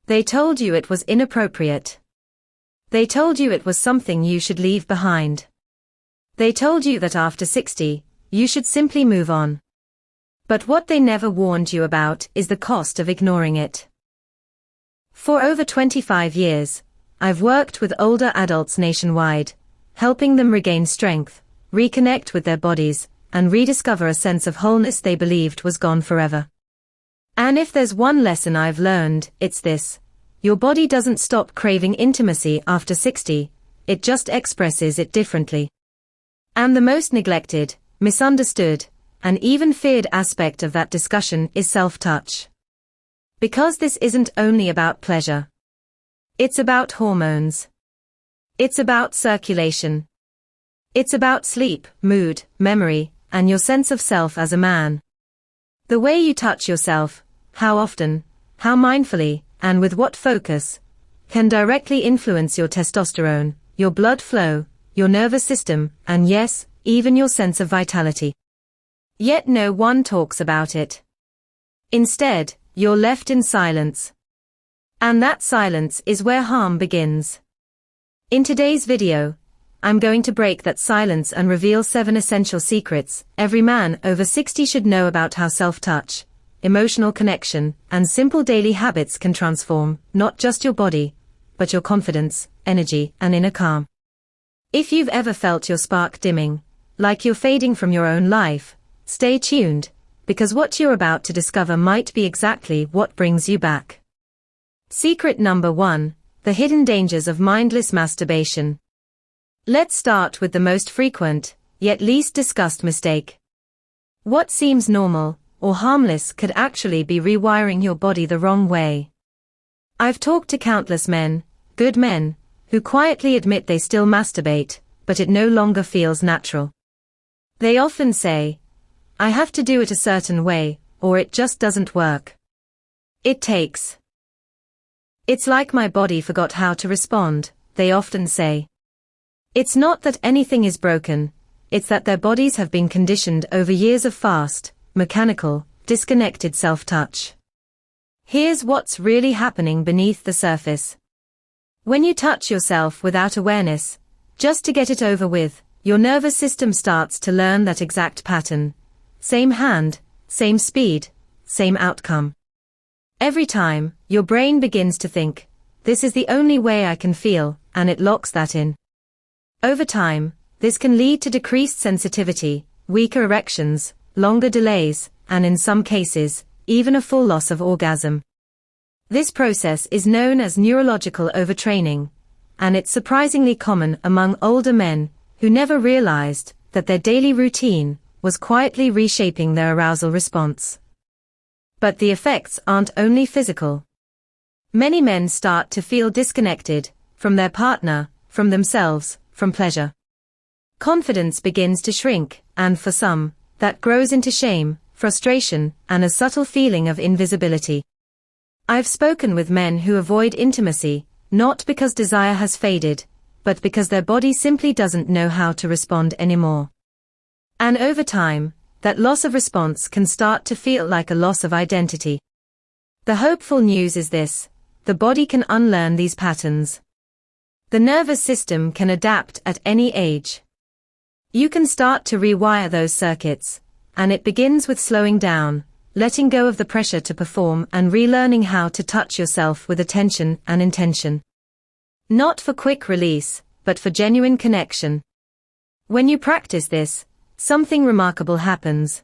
They told you it was inappropriate. They told you it was something you should leave behind. They told you that after 60, you should simply move on. But what they never warned you about is the cost of ignoring it. For over 25 years, I've worked with older adults nationwide, helping them regain strength, reconnect with their bodies, and rediscover a sense of wholeness they believed was gone forever. And if there's one lesson I've learned, it's this: your body doesn't stop craving intimacy after 60, it just expresses it differently. And the most neglected, misunderstood, and even feared aspect of that discussion is self-touch. Because this isn't only about pleasure. It's about hormones. It's about circulation. It's about sleep, mood, memory, and your sense of self as a man. The way you touch yourself, how often, how mindfully, and with what focus, can directly influence your testosterone, your blood flow, your nervous system, and yes, even your sense of vitality. Yet no one talks about it. Instead, you're left in silence. And that silence is where harm begins. In today's video, I'm going to break that silence and reveal 7 essential secrets every man over 60 should know about how self-touch, emotional connection, and simple daily habits can transform not just your body, but your confidence, energy, and inner calm. If you've ever felt your spark dimming, like you're fading from your own life, stay tuned, because what you're about to discover might be exactly what brings you back. Secret number 1, the hidden dangers of mindless masturbation. Let's start with the most frequent, yet least discussed mistake. What seems normal, or harmless could actually be rewiring your body the wrong way. I've talked to countless men, good men, who quietly admit they still masturbate, but it no longer feels natural. They often say, "I have to do it a certain way, or it just doesn't work. It's like my body forgot how to respond," they often say. It's not that anything is broken, it's that their bodies have been conditioned over years of fast, mechanical, disconnected self-touch. Here's what's really happening beneath the surface. When you touch yourself without awareness, just to get it over with, your nervous system starts to learn that exact pattern. Same hand, same speed, same outcome. Every time, your brain begins to think, "This is the only way I can feel," and it locks that in. Over time, this can lead to decreased sensitivity, weaker erections, longer delays, and in some cases, even a full loss of orgasm. This process is known as neurological overtraining, and it's surprisingly common among older men who never realized that their daily routine was quietly reshaping their arousal response. But the effects aren't only physical. Many men start to feel disconnected from their partner, from themselves, from pleasure. Confidence begins to shrink, and for some, that grows into shame, frustration, and a subtle feeling of invisibility. I've spoken with men who avoid intimacy, not because desire has faded, but because their body simply doesn't know how to respond anymore. And over time, that loss of response can start to feel like a loss of identity. The hopeful news is this: the body can unlearn these patterns. The nervous system can adapt at any age. You can start to rewire those circuits, and it begins with slowing down, letting go of the pressure to perform, and relearning how to touch yourself with attention and intention. Not for quick release, but for genuine connection. When you practice this, something remarkable happens.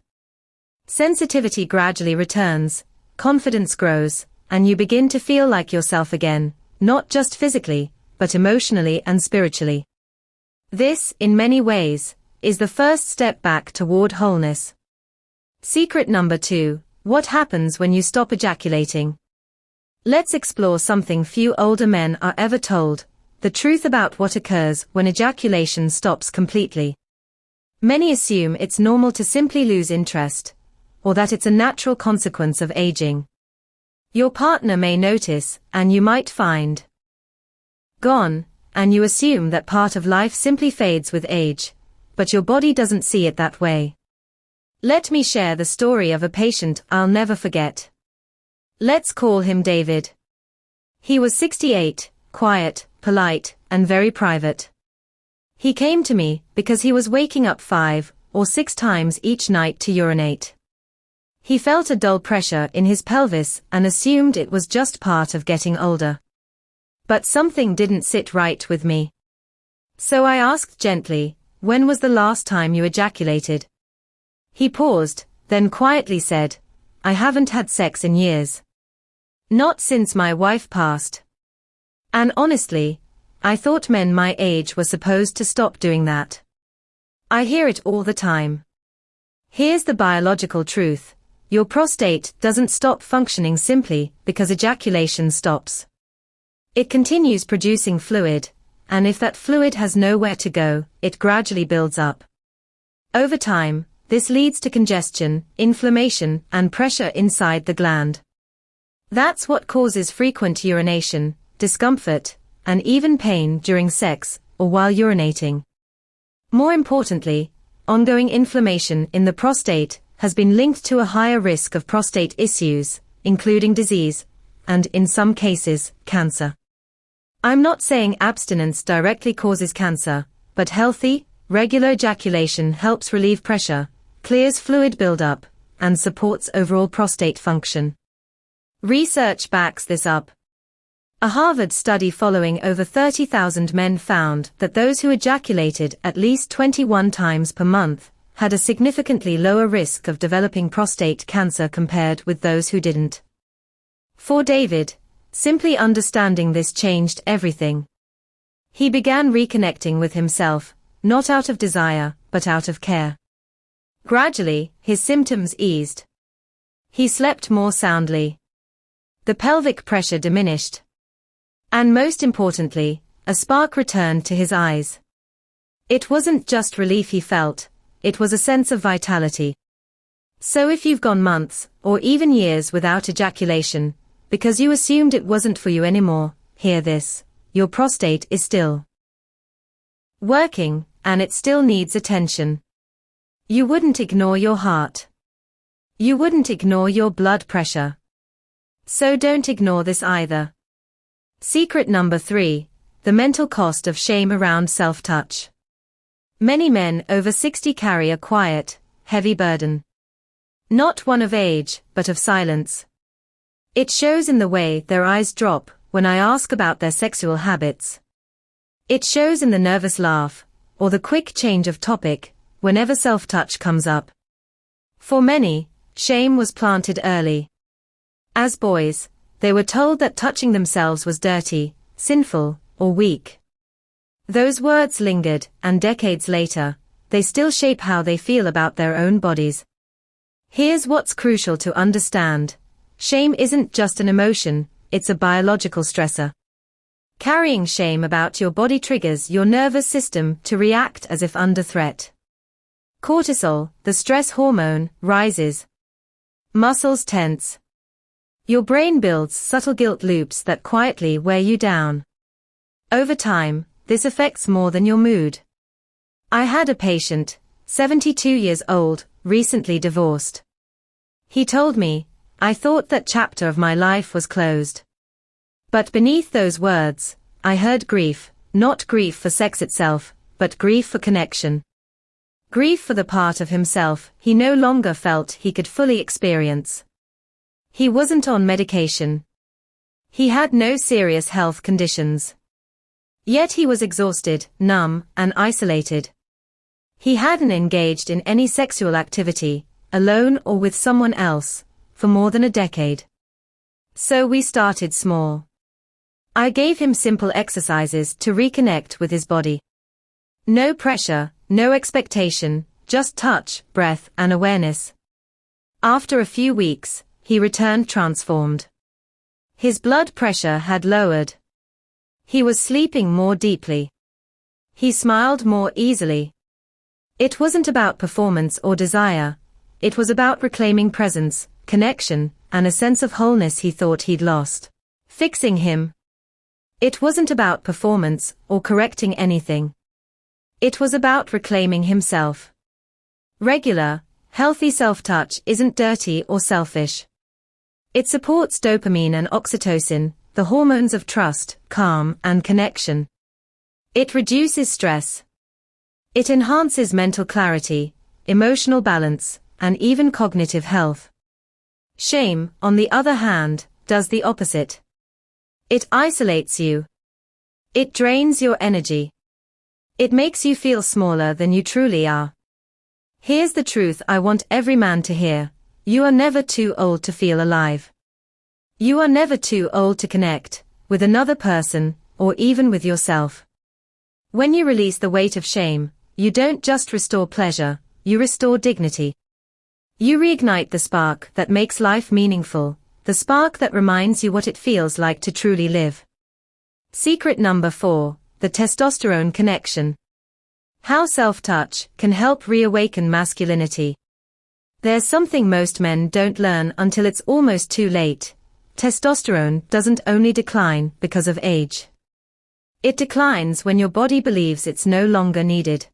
Sensitivity gradually returns, confidence grows, and you begin to feel like yourself again, not just physically, but emotionally and spiritually. This, in many ways, is the first step back toward wholeness. Secret number 2, what happens when you stop ejaculating? Let's explore something few older men are ever told, the truth about what occurs when ejaculation stops completely. Many assume it's normal to simply lose interest, or that it's a natural consequence of aging. Your partner may notice, and you might find gone, and you assume that part of life simply fades with age, but your body doesn't see it that way. Let me share the story of a patient I'll never forget. Let's call him David. He was 68, quiet, polite, and very private. He came to me because he was waking up 5 or 6 times each night to urinate. He felt a dull pressure in his pelvis and assumed it was just part of getting older. But something didn't sit right with me. So I asked gently, "When was the last time you ejaculated?" He paused, then quietly said, "I haven't had sex in years. Not since my wife passed." And honestly, I thought men my age were supposed to stop doing that. I hear it all the time. Here's the biological truth. Your prostate doesn't stop functioning simply because ejaculation stops. It continues producing fluid, and if that fluid has nowhere to go, it gradually builds up. Over time, this leads to congestion, inflammation, and pressure inside the gland. That's what causes frequent urination, discomfort, and even pain during sex or while urinating. More importantly, ongoing inflammation in the prostate has been linked to a higher risk of prostate issues, including disease, and in some cases, cancer. I'm not saying abstinence directly causes cancer, but healthy, regular ejaculation helps relieve pressure, clears fluid buildup, and supports overall prostate function. Research backs this up. A Harvard study following over 30,000 men found that those who ejaculated at least 21 times per month had a significantly lower risk of developing prostate cancer compared with those who didn't. For David, simply understanding this changed everything. He began reconnecting with himself, not out of desire, but out of care. Gradually, his symptoms eased. He slept more soundly. The pelvic pressure diminished. And most importantly, a spark returned to his eyes. It wasn't just relief he felt, it was a sense of vitality. So if you've gone months, or even years without ejaculation, because you assumed it wasn't for you anymore, hear this: your prostate is still working, and it still needs attention. You wouldn't ignore your heart. You wouldn't ignore your blood pressure. So don't ignore this either. Secret number 3, the mental cost of shame around self-touch. Many men over 60 carry a quiet, heavy burden. Not one of age, but of silence. It shows in the way their eyes drop when I ask about their sexual habits. It shows in the nervous laugh, or the quick change of topic, whenever self-touch comes up. For many, shame was planted early. As boys, they were told that touching themselves was dirty, sinful, or weak. Those words lingered, and decades later, they still shape how they feel about their own bodies. Here's what's crucial to understand. Shame isn't just an emotion, it's a biological stressor. Carrying shame about your body triggers your nervous system to react as if under threat. Cortisol, the stress hormone, rises. Muscles tense. Your brain builds subtle guilt loops that quietly wear you down. Over time, this affects more than your mood. I had a patient, 72 years old, recently divorced. He told me, "I thought that chapter of my life was closed." But beneath those words, I heard grief, not grief for sex itself, but grief for connection. Grief for the part of himself he no longer felt he could fully experience. He wasn't on medication. He had no serious health conditions. Yet he was exhausted, numb, and isolated. He hadn't engaged in any sexual activity, alone or with someone else, for more than a decade. So we started small. I gave him simple exercises to reconnect with his body. No pressure, no expectation, just touch, breath, and awareness. After a few weeks, he returned transformed. His blood pressure had lowered. He was sleeping more deeply. He smiled more easily. It wasn't about performance or desire, it was about reclaiming presence, connection, and a sense of wholeness he thought he'd lost. Fixing him. It wasn't about performance or correcting anything. It was about reclaiming himself. Regular, healthy self-touch isn't dirty or selfish. It supports dopamine and oxytocin, the the hormones of trust, calm, and connection. It reduces stress. It enhances mental clarity, emotional balance, and even cognitive health. Shame, on the other hand, does the opposite. It isolates you. It drains your energy. It makes you feel smaller than you truly are. Here's the truth I want every man to hear. You are never too old to feel alive. You are never too old to connect with another person, or even with yourself. When you release the weight of shame, you don't just restore pleasure, you restore dignity. You reignite the spark that makes life meaningful, the spark that reminds you what it feels like to truly live. Secret number 4, the testosterone connection. How self-touch can help reawaken masculinity. There's something most men don't learn until it's almost too late. Testosterone doesn't only decline because of age. It declines when your body believes it's no longer needed.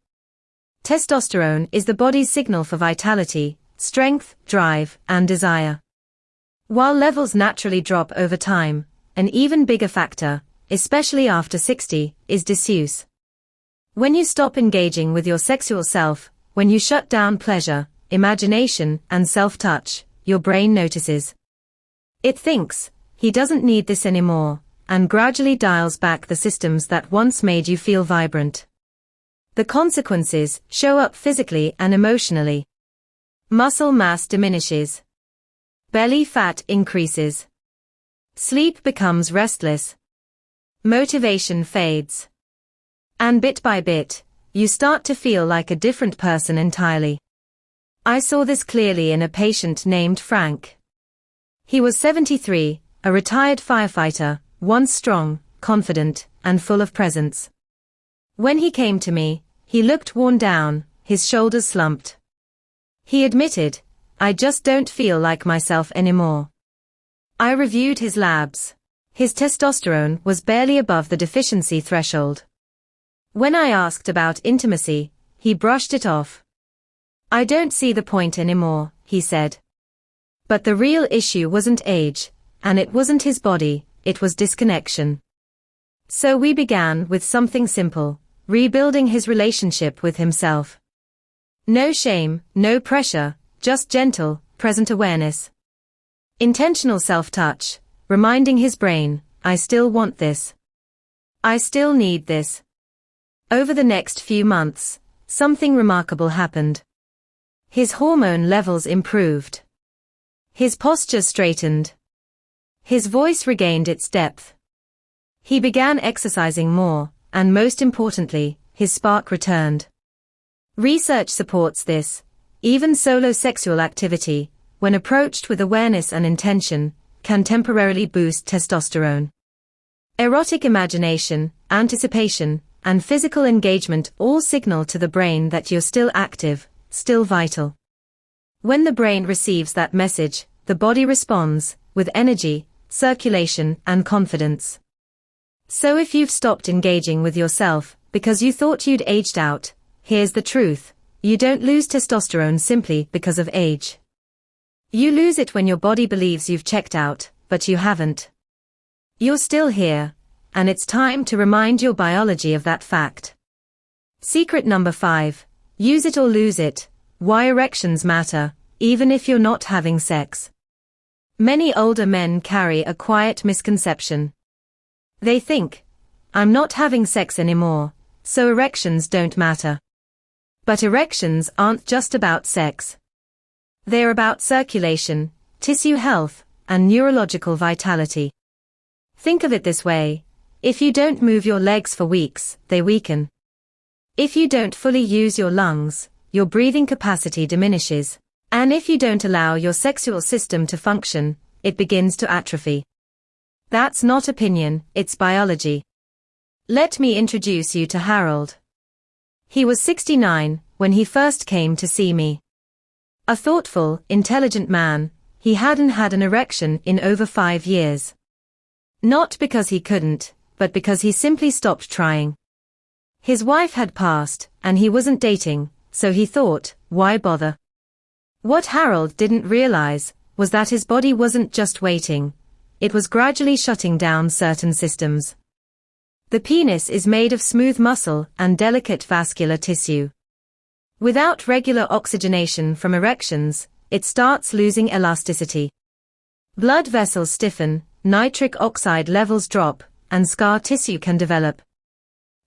Testosterone is the body's signal for vitality, strength, drive, and desire. While levels naturally drop over time, an even bigger factor, especially after 60, is disuse. When you stop engaging with your sexual self, when you shut down pleasure, imagination, and self-touch, your brain notices. It thinks, he doesn't need this anymore, and gradually dials back the systems that once made you feel vibrant. The consequences show up physically and emotionally. Muscle mass diminishes. Belly fat increases. Sleep becomes restless. Motivation fades. And bit by bit, you start to feel like a different person entirely. I saw this clearly in a patient named Frank. He was 73, a retired firefighter, once strong, confident, and full of presence. When he came to me, he looked worn down, his shoulders slumped. He admitted, "I just don't feel like myself anymore." I reviewed his labs. His testosterone was barely above the deficiency threshold. When I asked about intimacy, he brushed it off. "I don't see the point anymore," he said. But the real issue wasn't age, and it wasn't his body, it was disconnection. So we began with something simple, rebuilding his relationship with himself. No shame, no pressure, just gentle, present awareness. Intentional self-touch, reminding his brain, I still want this. I still need this. Over the next few months, something remarkable happened. His hormone levels improved. His posture straightened. His voice regained its depth. He began exercising more, and most importantly, his spark returned. Research supports this. Even solo sexual activity, when approached with awareness and intention, can temporarily boost testosterone. Erotic imagination, anticipation, and physical engagement all signal to the brain that you're still active, still vital. When the brain receives that message, the body responds, with energy, circulation, and confidence. So if you've stopped engaging with yourself, because you thought you'd aged out, here's the truth, you don't lose testosterone simply because of age. You lose it when your body believes you've checked out, but you haven't. You're still here, and it's time to remind your biology of that fact. Secret number 5, use it or lose it, why erections matter, even if you're not having sex. Many older men carry a quiet misconception. They think, I'm not having sex anymore, so erections don't matter. But erections aren't just about sex. They're about circulation, tissue health, and neurological vitality. Think of it this way, if you don't move your legs for weeks, they weaken. If you don't fully use your lungs, your breathing capacity diminishes. And if you don't allow your sexual system to function, it begins to atrophy. That's not opinion, it's biology. Let me introduce you to Harold. He was 69 when he first came to see me. A thoughtful, intelligent man, he hadn't had an erection in over 5 years. Not because he couldn't, but because he simply stopped trying. His wife had passed, and he wasn't dating, so he thought, why bother? What Harold didn't realize was that his body wasn't just waiting, it was gradually shutting down certain systems. The penis is made of smooth muscle and delicate vascular tissue. Without regular oxygenation from erections, it starts losing elasticity. Blood vessels stiffen, nitric oxide levels drop, and scar tissue can develop.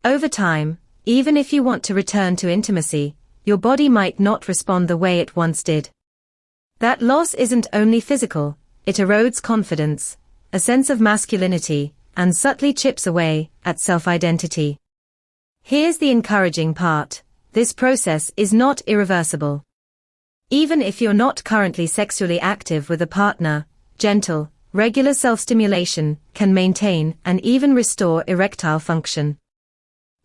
Over time, even if you want to return to intimacy, your body might not respond the way it once did. That loss isn't only physical, it erodes confidence, a sense of masculinity, and subtly chips away at self-identity. Here's the encouraging part: this process is not irreversible. Even if you're not currently sexually active with a partner, gentle, regular self-stimulation can maintain and even restore erectile function.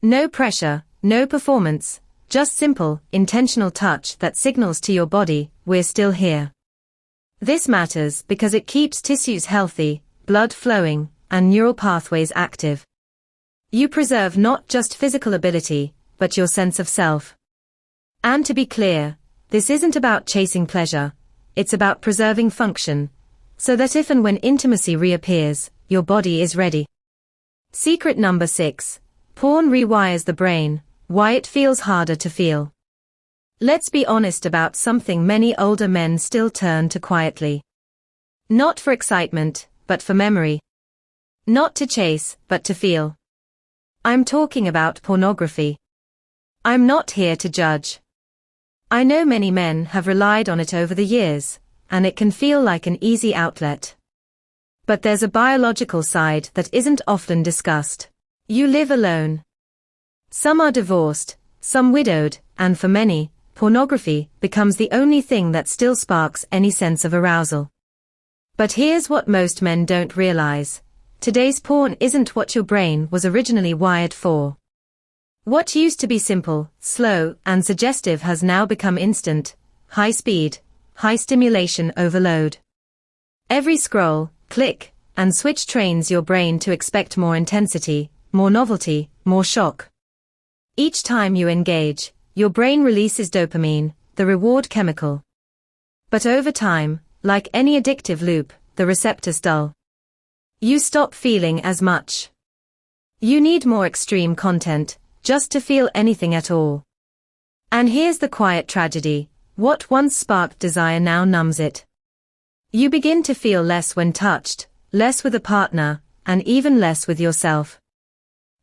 No pressure, no performance, just simple, intentional touch that signals to your body, we're still here. This matters because it keeps tissues healthy, blood flowing, and neural pathways active. You preserve not just physical ability, but your sense of self. And to be clear, this isn't about chasing pleasure, it's about preserving function, so that if and when intimacy reappears, your body is ready. Secret number 6. Porn rewires the brain, why it feels harder to feel. Let's be honest about something many older men still turn to quietly. Not for excitement, but for memory. Not to chase, but to feel. I'm talking about pornography. I'm not here to judge. I know many men have relied on it over the years, and it can feel like an easy outlet. But there's a biological side that isn't often discussed. You live alone. Some are divorced, some widowed, and for many, pornography becomes the only thing that still sparks any sense of arousal. But here's what most men don't realize. Today's porn isn't what your brain was originally wired for. What used to be simple, slow, and suggestive has now become instant, high speed, high stimulation overload. Every scroll, click, and switch trains your brain to expect more intensity, more novelty, more shock. Each time you engage, your brain releases dopamine, the reward chemical. But over time, like any addictive loop, the receptors dull. You stop feeling as much. You need more extreme content, just to feel anything at all. And here's the quiet tragedy: what once sparked desire now numbs it. You begin to feel less when touched, less with a partner, and even less with yourself.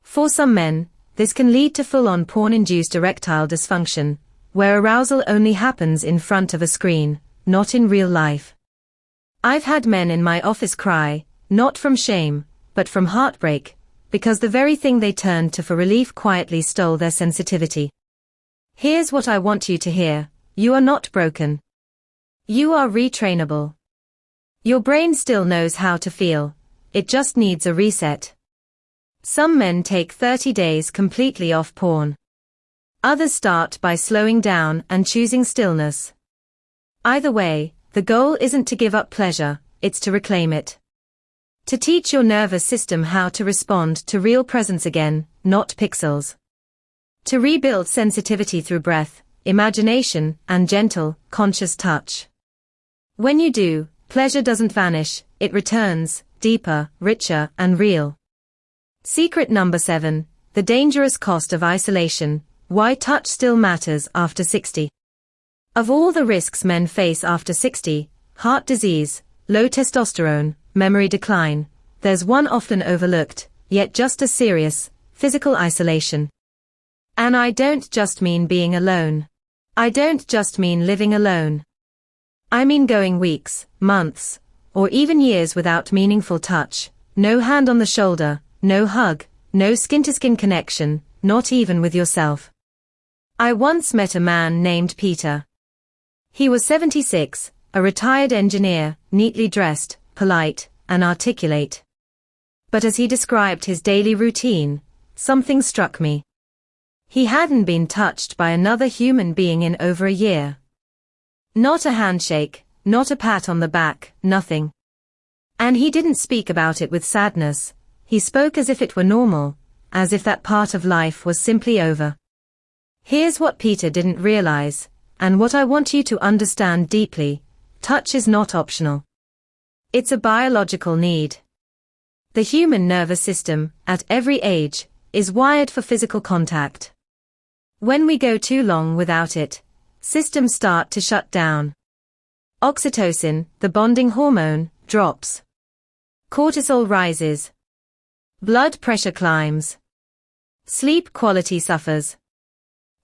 For some men, this can lead to full-on porn-induced erectile dysfunction, where arousal only happens in front of a screen, not in real life. I've had men in my office cry, not from shame, but from heartbreak, because the very thing they turned to for relief quietly stole their sensitivity. Here's what I want you to hear: you are not broken. You are retrainable. Your brain still knows how to feel, it just needs a reset. Some men take 30 days completely off porn. Others start by slowing down and choosing stillness. Either way, the goal isn't to give up pleasure, it's to reclaim it. To teach your nervous system how to respond to real presence again, not pixels. To rebuild sensitivity through breath, imagination, and gentle, conscious touch. When you do, pleasure doesn't vanish, it returns, deeper, richer, and real. Secret number 7, the dangerous cost of isolation, why touch still matters after 60. Of all the risks men face after 60, heart disease, low testosterone, memory decline, there's one often overlooked, yet just as serious: physical isolation. And I don't just mean being alone. I don't just mean living alone. I mean going weeks, months, or even years without meaningful touch, no hand on the shoulder, no hug, no skin-to-skin connection, not even with yourself. I once met a man named Peter. He was 76, a retired engineer, neatly dressed, polite, and articulate. But as he described his daily routine, something struck me. He hadn't been touched by another human being in over a year. Not a handshake, not a pat on the back, nothing. And he didn't speak about it with sadness. He spoke as if it were normal, as if that part of life was simply over. Here's what Peter didn't realize, and what I want you to understand deeply: touch is not optional. It's a biological need. The human nervous system, at every age, is wired for physical contact. When we go too long without it, systems start to shut down. Oxytocin, the bonding hormone, drops. Cortisol rises. Blood pressure climbs. Sleep quality suffers.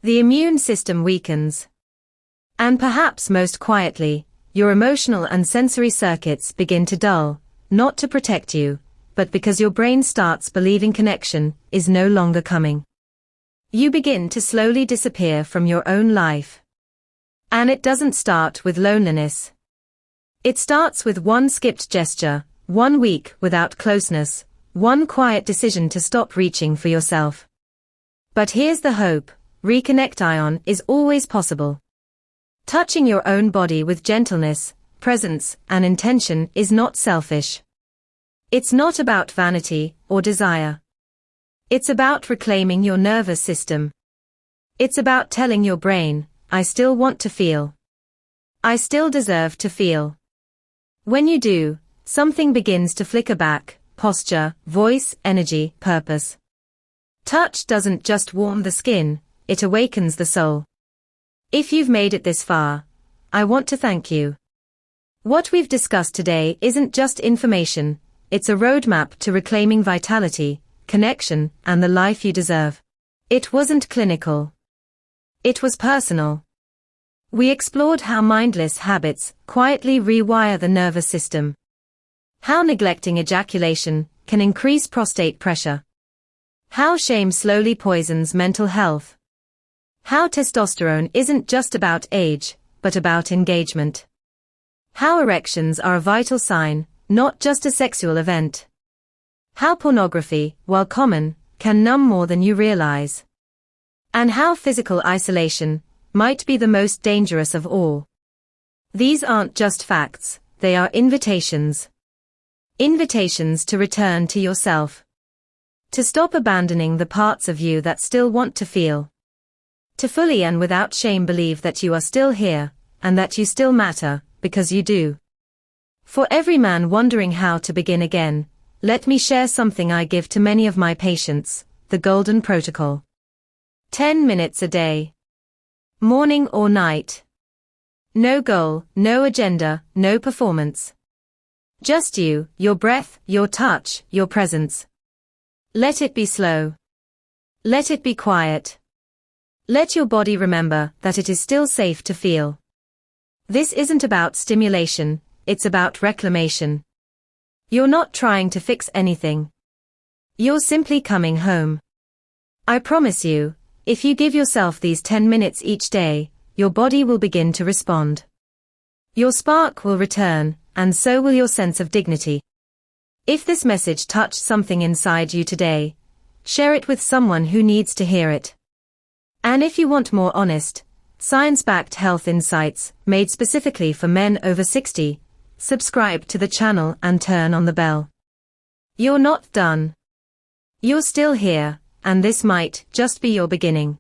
The immune system weakens. And perhaps most quietly, your emotional and sensory circuits begin to dull, not to protect you, but because your brain starts believing connection is no longer coming. You begin to slowly disappear from your own life. And it doesn't start with loneliness. It starts with one skipped gesture, 1 week without closeness, one quiet decision to stop reaching for yourself. But here's the hope: reconnect ion is always possible. Touching your own body with gentleness, presence, and intention is not selfish. It's not about vanity or desire. It's about reclaiming your nervous system. It's about telling your brain, I still want to feel. I still deserve to feel. When you do, something begins to flicker back: posture, voice, energy, purpose. Touch doesn't just warm the skin, it awakens the soul. If you've made it this far, I want to thank you. What we've discussed today isn't just information, it's a roadmap to reclaiming vitality, connection, and the life you deserve. It wasn't clinical. It was personal. We explored how mindless habits quietly rewire the nervous system. How neglecting ejaculation can increase prostate pressure. How shame slowly poisons mental health. How testosterone isn't just about age, but about engagement. How erections are a vital sign, not just a sexual event. How pornography, while common, can numb more than you realize. And how physical isolation might be the most dangerous of all. These aren't just facts, they are invitations. Invitations to return to yourself. To stop abandoning the parts of you that still want to feel. To fully and without shame believe that you are still here, and that you still matter, because you do. For every man wondering how to begin again, let me share something I give to many of my patients: the Golden Protocol. 10 minutes a day. Morning or night. No goal, no agenda, no performance. Just you, your breath, your touch, your presence. Let it be slow. Let it be quiet. Let your body remember that it is still safe to feel. This isn't about stimulation, it's about reclamation. You're not trying to fix anything. You're simply coming home. I promise you, if you give yourself these 10 minutes each day, your body will begin to respond. Your spark will return, and so will your sense of dignity. If this message touched something inside you today, share it with someone who needs to hear it. And if you want more honest, science-backed health insights made specifically for men over 60, subscribe to the channel and turn on the bell. You're not done. You're still here, and this might just be your beginning.